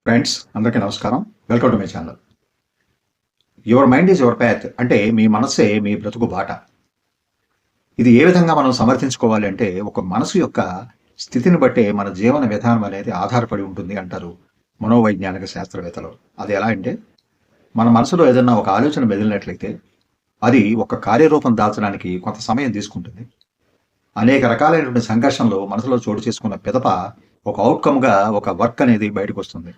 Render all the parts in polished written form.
Friends అందరికీ నమస్కారం. Welcome to my channel. Your mind is your path అంటే మీ మనస్సే మీ బ్రతుకు బాట. ఇది ఏ విధంగా మనం సమర్థించుకోవాలి అంటే ఒక మనసు యొక్క స్థితిని బట్టే మన జీవన విధానం అనేది ఆధారపడి ఉంటుంది అంటారు మనోవైజ్ఞానిక శాస్త్రవేత్తలు. అది ఎలా అంటే మన మనసులో ఏదన్నా ఒక ఆలోచన మెదిలినట్లయితే అది ఒక కార్యరూపం దాల్చడానికి కొంత సమయం తీసుకుంటుంది. అనేక రకాలైనటువంటి సంఘర్షణలు మనసులో చోటు చేసుకున్న పిదప ఒక అవుట్కమ్గా ఒక వర్క్ అనేది బయటకు వస్తుంది.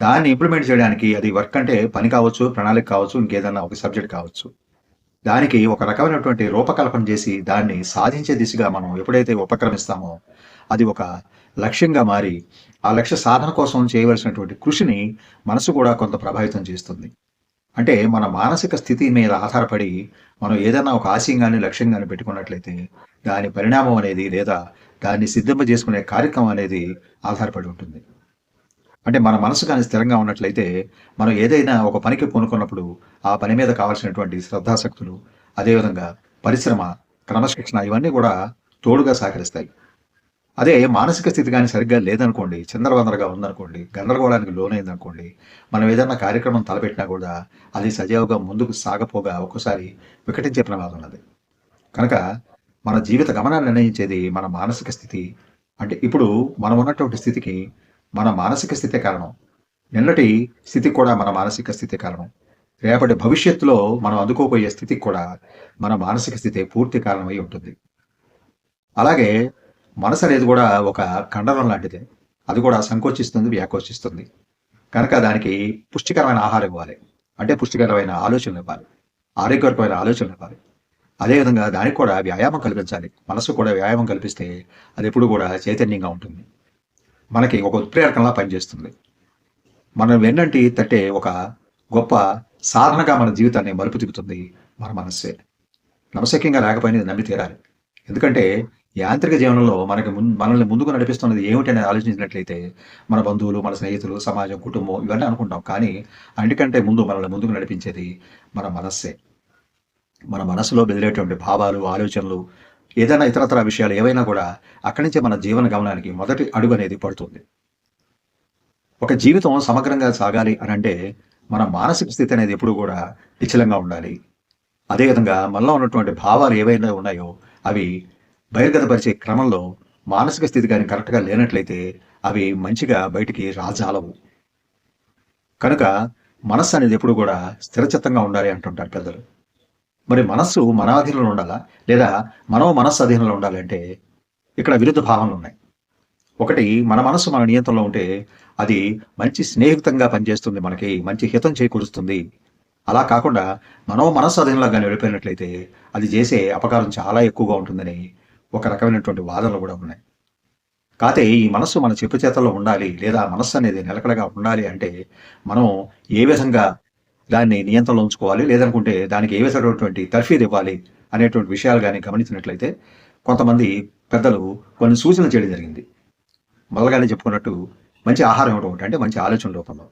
దాన్ని ఇంప్లిమెంట్ చేయడానికి అది వర్క్ అంటే పని కావచ్చు, ప్రణాళిక కావచ్చు, ఇంకేదన్నా ఒక సబ్జెక్ట్ కావచ్చు. దానికి ఒక రకమైనటువంటి రూపకల్పన చేసి దాన్ని సాధించే దిశగా మనం ఎప్పుడైతే ఉపక్రమిస్తామో అది ఒక లక్ష్యంగా మారి ఆ లక్ష్య సాధన కోసం చేయవలసినటువంటి కృషిని మనసు కూడా కొంత ప్రభావితం చేస్తుంది. అంటే మన మానసిక స్థితి మీద ఆధారపడి మనం ఏదైనా ఒక ఆశయంగాని లక్ష్యంగాని పెట్టుకున్నట్లయితే దాని పరిణామం అనేది లేదా దాన్ని సిద్ధింపజేసుకునే కార్యక్రమం అనేది ఆధారపడి ఉంటుంది. అంటే మన మనసు కానీ స్థిరంగా ఉన్నట్లయితే మనం ఏదైనా ఒక పనికి పూనుకున్నప్పుడు ఆ పని మీద కావాల్సినటువంటి శ్రద్ధాశక్తులు, అదేవిధంగా పరిశ్రమ, క్రమశిక్షణ ఇవన్నీ కూడా తోడుగా సహకరిస్తాయి. అదే మానసిక స్థితి కానీ సరిగ్గా లేదనుకోండి, చిందరవందరగా ఉందనుకోండి, గందరగోళానికి లోనైందనుకోండి, మనం ఏదైనా కార్యక్రమం తలపెట్టినా కూడా అది సజావుగా ముందుకు సాగపోగా ఒక్కోసారి వికటించే ప్రమాదం ఉన్నది. కనుక మన జీవిత గమనాన్ని నిర్ణయించేది మన మానసిక స్థితి. అంటే ఇప్పుడు మనం ఉన్నటువంటి స్థితికి మన మానసిక స్థితే కారణం. నిన్నటి స్థితికి కూడా మన మానసిక స్థితే కారణం. రేపటి భవిష్యత్తులో మనం అందుకోబోయే స్థితికి కూడా మన మానసిక స్థితే పూర్తి కారణమై ఉంటుంది. అలాగే మనసు అనేది కూడా ఒక కండరం లాంటిదే. అది కూడా సంకోచిస్తుంది, వ్యాకోచిస్తుంది. కనుక దానికి పుష్టికరమైన ఆహారం ఇవ్వాలి. అంటే పుష్టికరమైన ఆలోచనలు ఇవ్వాలి, ఆరోగ్యకరమైన ఆలోచనలు ఇవ్వాలి. అదేవిధంగా దానికి కూడా వ్యాయామం కల్పించాలి. మనసు కూడా వ్యాయామం కల్పిస్తే అది ఎప్పుడు కూడా చైతన్యంగా ఉంటుంది. మనకి ఒక ఉత్ప్రేరకంలా పనిచేస్తుంది. మనం వెన్నంటి తట్టే ఒక గొప్ప సాధనగా మన జీవితాన్ని మలుపు తిప్పుతుంది మన మనస్సే. నమ్మశక్యంగా లేకపోయినా ఇది నమ్మి తీరాలి. ఎందుకంటే యాంత్రిక జీవనంలో మనల్ని ముందుకు నడిపిస్తున్నది ఏమిటి అనేది ఆలోచించినట్లయితే మన బంధువులు, మన స్నేహితులు, సమాజం, కుటుంబం ఇవన్నీ అనుకుంటాం. కానీ అన్నికంటే ముందు మనల్ని ముందుకు నడిపించేది మన మనస్సే. మన మనసులో బెదిరేటువంటి భావాలు, ఆలోచనలు, ఏదైనా ఇతరత్ర విషయాలు ఏవైనా కూడా అక్కడి నుంచే మన జీవన గమనానికి మొదటి అడుగు అనేది పడుతుంది. ఒక జీవితం సమగ్రంగా సాగాలి అని అంటే మన మానసిక స్థితి అనేది ఎప్పుడు కూడా నిశ్చలంగా ఉండాలి. అదేవిధంగా మనలో ఉన్నటువంటి భావాలు ఏవైనా ఉన్నాయో అవి బహిర్గతపరిచే క్రమంలో మానసిక స్థితి కానీ కరెక్ట్గా లేనట్లయితే అవి మంచిగా బయటికి రాజాలవు. కనుక మనస్సు అనేది ఎప్పుడు కూడా స్థిరచిత్తంగా ఉండాలి అంటుంటారు పెద్దలు. మరి మనస్సు మన అధీనంలో ఉండాలా లేదా మనం మనస్సు అధీనంలో ఉండాలంటే ఇక్కడ విరుద్ధ భావనలు ఉన్నాయి. ఒకటి, మన మనస్సు మన నియంత్రణలో ఉంటే అది మంచి స్నేహితంగా పనిచేస్తుంది, మనకి మంచి హితం చేకూరుస్తుంది. అలా కాకుండా మనం మనస్సు అధీనంలో కానీ వెళ్ళిపోయినట్లయితే అది చేసే అపకారం చాలా ఎక్కువగా ఉంటుందని ఒక రకమైనటువంటి వాదనలు కూడా ఉన్నాయి. కాకపోతే ఈ మనస్సు మన చెప్పు చేతల్లో ఉండాలి లేదా మనస్సు అనేది నిలకడగా ఉండాలి అంటే మనం ఏ విధంగా దాన్ని నియంత్రణలో ఉంచుకోవాలి, లేదనుకుంటే దానికి ఏ విధమైనటువంటి తర్ఫీదు ఇవ్వాలి అనేటువంటి విషయాలు కానీ గమనించినట్లయితే కొంతమంది పెద్దలు కొన్ని సూచనలు చేయడం జరిగింది. మొదలుగానే చెప్పుకున్నట్టు మంచి ఆహారం ఇవ్వడం ఒకటి, అంటే మంచి ఆలోచన రూపంలో.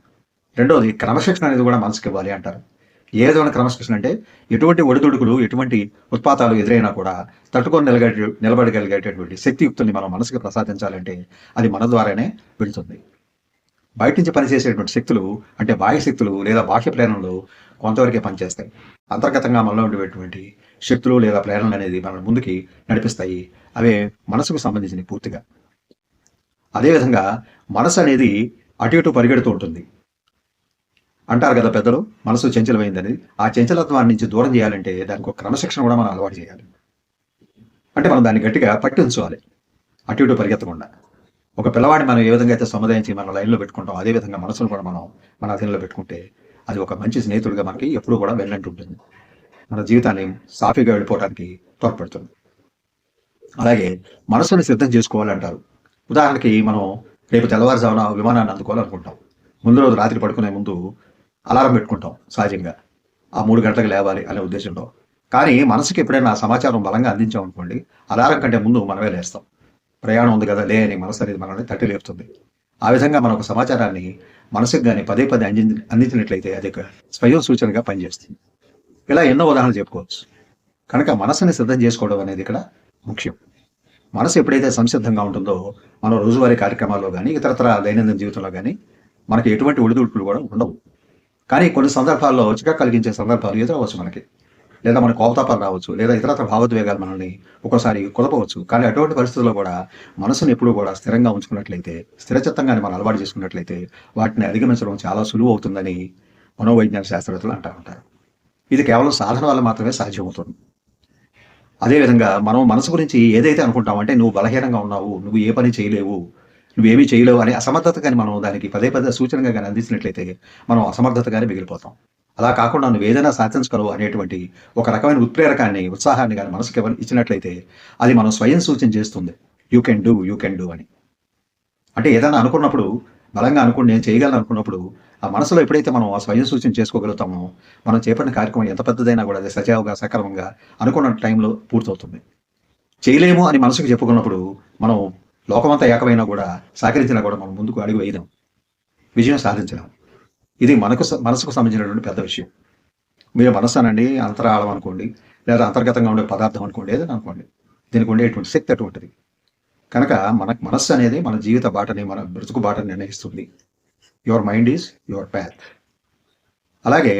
రెండోది క్రమశిక్షణ అనేది కూడా మనసుకి ఇవ్వాలి అంటారు. ఏ విధమైన క్రమశిక్షణ అంటే ఎటువంటి ఒడిదుడుకులు, ఎటువంటి ఉత్పాతాలు ఎదురైనా కూడా తట్టుకొని నిలబడగలిగేటటువంటి శక్తియుక్తుల్ని మనం మనసుకి ప్రసాదించాలంటే అది మన ద్వారానే వెళుతుంది. బయట నుంచి పనిచేసేటువంటి శక్తులు అంటే బాహ్య శక్తులు లేదా బాహ్య ప్రేరణలు కొంతవరకే పనిచేస్తాయి. అంతర్గతంగా మనలో ఉండేటువంటి శక్తులు లేదా ప్రేరణలు అనేది మన ముందుకి నడిపిస్తాయి. అవే మనసుకు సంబంధించినవి పూర్తిగా. అదేవిధంగా మనసు అనేది అటు ఇటు పరిగెడుతూ ఉంటుంది అంటారు కదా పెద్దలు. మనసు చంచలమైందని. ఆ చంచలత్వాన్ని నుంచి దూరం చేయాలంటే దానికి ఒక క్రమశిక్షణ కూడా మనం అలవాటు చేయాలి. అంటే మనం దాన్ని గట్టిగా పట్టి ఉంచుకోవాలి, అటు ఇటు పరిగెత్తకుండా. ఒక పిల్లవాడిని మనం ఏ విధంగా అయితే సముదాయించి మన లైన్లో పెట్టుకుంటాం, అదేవిధంగా మనసును కూడా మనం మన అధీనంలో పెట్టుకుంటే అది ఒక మంచి స్నేహితుడిగా మనకి ఎప్పుడూ కూడా వెళ్ళంటూ ఉంటుంది. మన జీవితాన్ని సాఫీగా వెళ్ళిపోవడానికి తోడ్పడుతుంది. అలాగే మనసుని సిద్ధం చేసుకోవాలంటారు. ఉదాహరణకి మనం రేపు తెల్లవారుజామున విమానాన్ని అందుకోవాలనుకుంటాం. ముందు రోజు రాత్రి పడుకునే ముందు అలారం పెట్టుకుంటాం సహజంగా, ఆ 3 గంటలకు లేవాలి అనే ఉద్దేశంలో. కానీ మనసుకి ఎప్పుడైనా సమాచారం బలంగా అందించాం అనుకోండి, అలారం కంటే ముందు మనమే లేస్తాం. ప్రయాణం ఉంది కదా లే అని మనసు అనేది మనల్ని తట్టి లేపుతుంది. ఆ విధంగా మన ఒక సమాచారాన్ని మనసుకు కానీ పదే పదే అందించినట్లయితే అది ఒక స్వయం సూచనగా పనిచేస్తుంది. ఇలా ఎన్నో ఉదాహరణలు చెప్పుకోవచ్చు. కనుక మనసుని సిద్ధం చేసుకోవడం అనేది ఇక్కడ ముఖ్యం. మనసు ఎప్పుడైతే సంసిద్ధంగా ఉంటుందో మనం రోజువారీ కార్యక్రమాల్లో కానీ ఇతరత్ర దైనందిన జీవితంలో కానీ మనకి ఎటువంటి ఒడిదుడుకులు కూడా ఉండవు. కానీ కొన్ని సందర్భాల్లో చికాకు కలిగించే సందర్భాలు ఎదురవ్వచ్చు మనకి. లేదా మన కోపతాపాలు రావచ్చు. లేదా ఇతరత్ర భావోద్వేగాలు మనల్ని ఒక్కోసారి కుదపవచ్చు. కానీ అటువంటి పరిస్థితుల్లో కూడా మనసుని ఎప్పుడూ కూడా స్థిరంగా ఉంచుకున్నట్లయితే, స్థిరచిత్తంగాని మనం అలవాటు చేసుకున్నట్లయితే వాటిని అధిగమించడం చాలా సులువవుతుందని మనోవైజ్ఞాన శాస్త్రవేత్తలు అంటా ఉంటారు. ఇది కేవలం సాధన వల్ల మాత్రమే సాధ్యమవుతుంది. అదేవిధంగా మనం మనసు గురించి ఏదైతే అనుకుంటామో, అంటే నువ్వు బలహీనంగా ఉన్నావు, నువ్వు ఏ పని చేయలేవు, నువ్వేమీ చేయలేవు అనే అసమర్థత గాని మనం దానికి పదే పదే సూచనగా గాని అందించినట్లయితే మనం అసమర్థతగానే మిగిలిపోతాం. అలా కాకుండా నువ్వేదైనా సాధించగలవు అనేటువంటి ఒక రకమైన ఉత్ప్రేరకాన్ని, ఉత్సాహాన్ని గాని మనసుకి ఇచ్చినట్లయితే అది మనం స్వయం సూచన చేస్తుంది. యూ కెన్ డూ అని. అంటే ఏదైనా అనుకున్నప్పుడు, బలంగా అనుకుని నేను చేయగలను అనుకున్నప్పుడు, ఆ మనసులో ఎప్పుడైతే మనం ఆ స్వయం సూచన చేసుకోగలుగుతామో, మనం చేపట్టిన కార్యక్రమం ఎంత పెద్దదైనా కూడా అది సజావుగా, సక్రమంగా అనుకున్న టైంలో పూర్తవుతుంది. చేయలేము అని మనసుకు చెప్పుకున్నప్పుడు మనం లోకమంతా ఏకమైనా కూడా, సహకరించినా కూడా మనం ముందుకు అడుగు వేయలేం, విజయం సాధించలేం. ఇది మనసుకు సంబంధించినటువంటి పెద్ద విషయం. మీరు మనస్సు అనండి, అంతరాళం అనుకోండి, లేదా అంతర్గతంగా ఉండే పదార్థం అనుకోండి, ఏదైనా అనుకోండి, దీనికి ఉండేటువంటి శక్తి అటువంటిది. కనుక మనకు మనస్సు అనేది మన జీవిత బాటని, మన బ్రతుకు బాటని నిర్ణయిస్తుంది. Your mind is your path. అలాగే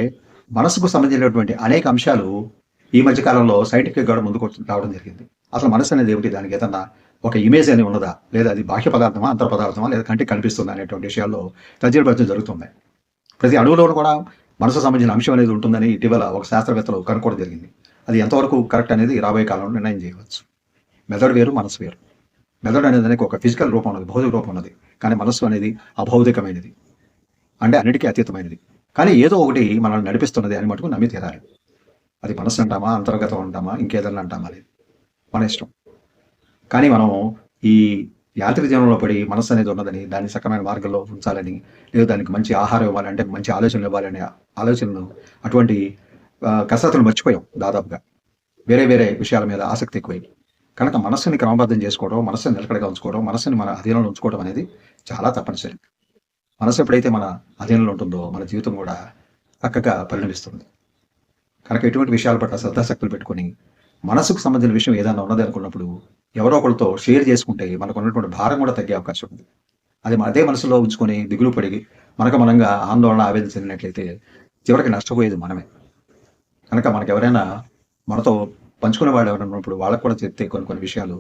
మనసుకు సంబంధించినటువంటి అనేక అంశాలు ఈ మధ్య కాలంలో సైంటిఫిక్ కూడా ముందుకు రావడం జరిగింది. అసలు మనసు అనేది ఏమిటి, దానికి ఏదన్నా ఒక ఇమేజ్ అని ఉన్నదా, లేదా అది బాహ్య పదార్థమా, అంతర్ పదార్థమా, లేదా కంటికి కనిపిస్తుందా అనేటువంటి విషయాల్లో తజ్జీలు జరుగుతుంది. ప్రతి అణువులోనూ కూడా మనసు సంబంధించిన అంశం అనేది ఉంటుందని ఇటీవల ఒక శాస్త్రవేత్తలు కనుక్కోవడం జరిగింది. అది ఎంతవరకు కరెక్ట్ అనేది రాబోయే కాలంలో నిర్ణయం చేయవచ్చు. మెదడు వేరు, మనసు వేరు. మెదడు అనేది ఒక ఫిజికల్ రూపం ఉన్నది, భౌతిక రూపం ఉన్నది. కానీ మనస్సు అనేది అభౌతికమైనది, అంటే అన్నిటికీ అతీతమైనది. కానీ ఏదో ఒకటి మనల్ని నడిపిస్తున్నది అని మటుకు నమ్మి తీరాలి. అది మనస్సు అంటామా, అంతర్గతం అంటామా, ఇంకేదన్నా అంటామా, అనేది మన ఇష్టం. కానీ మనం ఈ యాంత్రిక జీవనంలో పడి మనస్సు అనేది ఉన్నదని, దాన్ని సక్రమైన మార్గంలో ఉంచాలని, లేదా దానికి మంచి ఆహారం ఇవ్వాలి, అంటే మంచి ఆలోచనలు ఇవ్వాలనే ఆలోచనలు, అటువంటి కసరత్తులు మర్చిపోయాం దాదాపుగా. వేరే వేరే విషయాల మీద ఆసక్తి ఎక్కువై. కనుక మనస్సుని క్రమబద్ధం చేసుకోవడం, మనస్సుని నిలకడగా ఉంచుకోవడం, మనస్సుని మన అధీనంలో ఉంచుకోవడం అనేది చాలా తప్పనిసరి. మనసు ఎప్పుడైతే మన అధీనంలో ఉంటుందో మన జీవితం కూడా చక్కగా పరిణమిస్తుంది. కనుక ఎటువంటి విషయాల పట్ల శ్రద్ధాశక్తులు పెట్టుకొని, మనసుకు సంబంధించిన విషయం ఏదైనా ఉన్నది అనుకున్నప్పుడు ఎవరో ఒకరితో షేర్ చేసుకుంటే మనకు ఉన్నటువంటి భారం కూడా తగ్గే అవకాశం ఉంది. అది అదే మనసులో ఉంచుకొని దిగులు పడి మనకు మనంగా ఆందోళన, ఆవేదన చెందినట్లయితే చివరికి నష్టపోయేది మనమే. కనుక మనకు ఎవరైనా మనతో పంచుకునే వాళ్ళు ఎవరైనా ఉన్నప్పుడు వాళ్ళకు కూడా చెప్తే కొన్ని విషయాలు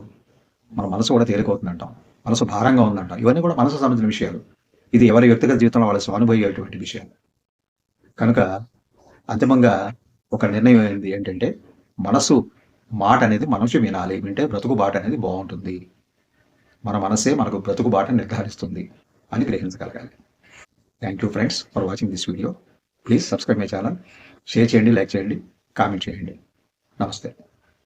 మన మనసు కూడా తేలికవుతుందంటాం, మనసు భారంగా ఉందంటాం. ఇవన్నీ కూడా మనసుకు సంబంధించిన విషయాలు. ఇది ఎవరి వ్యక్తిగత జీవితంలో వాళ్ళ స్వానుభవయ్యేటువంటి విషయాలు. కనుక అంతిమంగా ఒక నిర్ణయం ఏంటంటే, మనసు మాట అనేది మనిషి వినాలి, వింటే బ్రతుకు బాట అనేది బాగుంటుంది, మన మనసే మనకు బ్రతుకు బాట నిర్ధారిస్తుంది అని గ్రహించగలగాలి. Thank you friends for watching this video. Please subscribe my channel. Share చేయండి, లైక్ చేయండి, కామెంట్ చేయండి. నమస్తే.